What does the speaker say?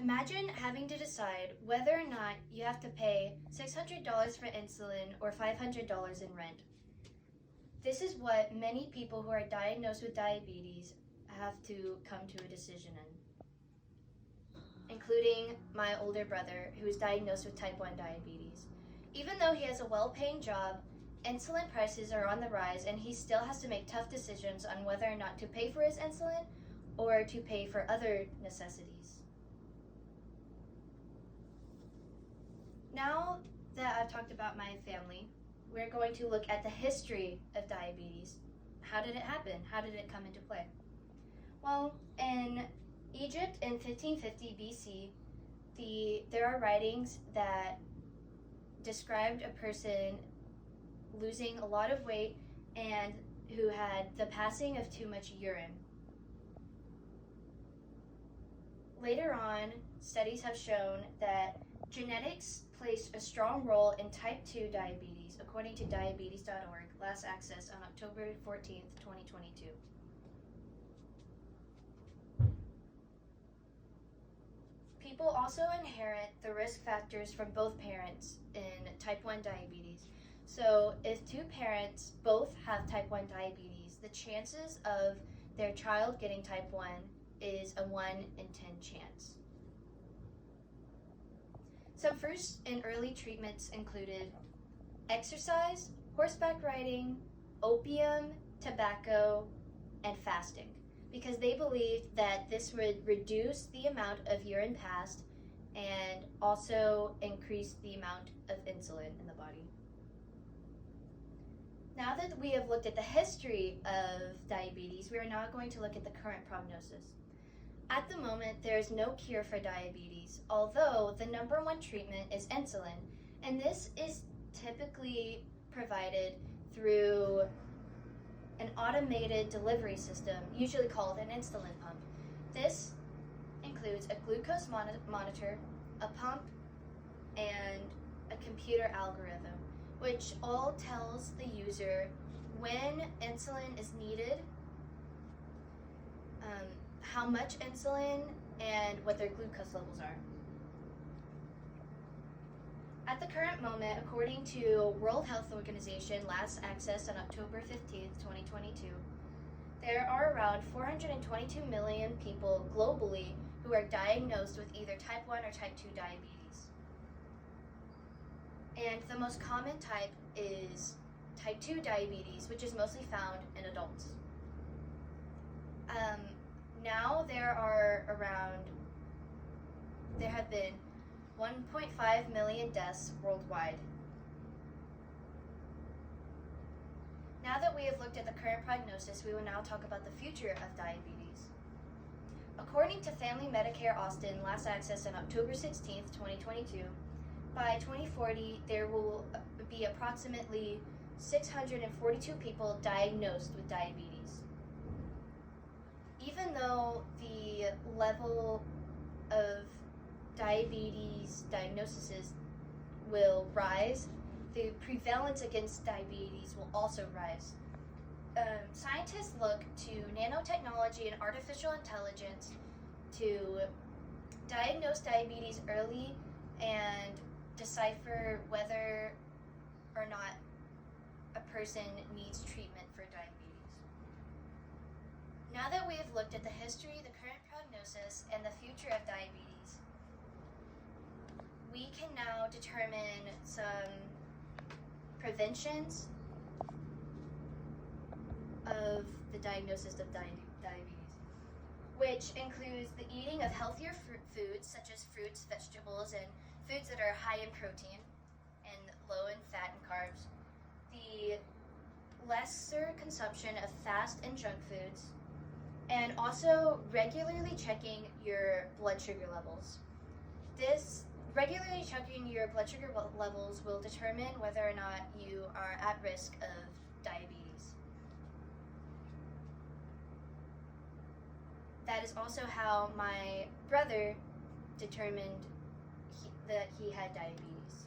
Imagine having to decide whether or not you have to pay $600 for insulin or $500 in rent. This is what many people who are diagnosed with diabetes have to come to a decision in, including my older brother who is diagnosed with type 1 diabetes. Even though he has a well-paying job, insulin prices are on the rise and he still has to make tough decisions on whether or not to pay for his insulin or to pay for other necessities. Now that I've talked about my family, we're going to look at the history of diabetes. How did it happen? How did it come into play? Well, in Egypt in 1550 BC, there are writings that described a person losing a lot of weight and who had the passing of too much urine. Later on, studies have shown that genetics plays a strong role in type 2 diabetes, according to diabetes.org, last accessed on October 14th, 2022. People also inherit the risk factors from both parents in type 1 diabetes. So if two parents both have type 1 diabetes, the chances of their child getting type 1 is a 1 in 10 chance. Some first and early treatments included exercise, horseback riding, opium, tobacco, and fasting, because they believed that this would reduce the amount of urine passed and also increase the amount of insulin in the body. Now that we have looked at the history of diabetes, we are now going to look at the current prognosis. At the moment, there is no cure for diabetes, although the number one treatment is insulin, and this is typically provided through an automated delivery system, usually called an insulin pump. This includes a glucose monitor, a pump, and a computer algorithm, which all tells the user when insulin is needed, how much insulin, and what their glucose levels are. At the current moment, according to World Health Organization, last accessed on October 15th, 2022, there are around 422 million people globally who are diagnosed with either type 1 or type 2 diabetes. And the most common type is type 2 diabetes, which is mostly found in adults. Now there have been 1.5 million deaths worldwide. Now that we have looked at the current prognosis, we will now talk about the future of diabetes. According to Family Medicare Austin, last accessed on October 16th, 2022, by 2040, there will be approximately 642 people diagnosed with diabetes. Even though the level of diabetes diagnoses will rise, the prevalence against diabetes will also rise. Scientists look to nanotechnology and artificial intelligence to diagnose diabetes early and decipher whether or not a person needs treatment for diabetes. Now that we have looked at the history, the current prognosis, and the future of diabetes, we can now determine some preventions of the diagnosis of diabetes, which includes the eating of healthier foods such as fruits, vegetables, and foods that are high in protein and low in fat and carbs, the lesser consumption of fast and junk foods, and also regularly checking your blood sugar levels. Regularly checking your blood sugar levels will determine whether or not you are at risk of diabetes. That is also how my brother determined that he had diabetes.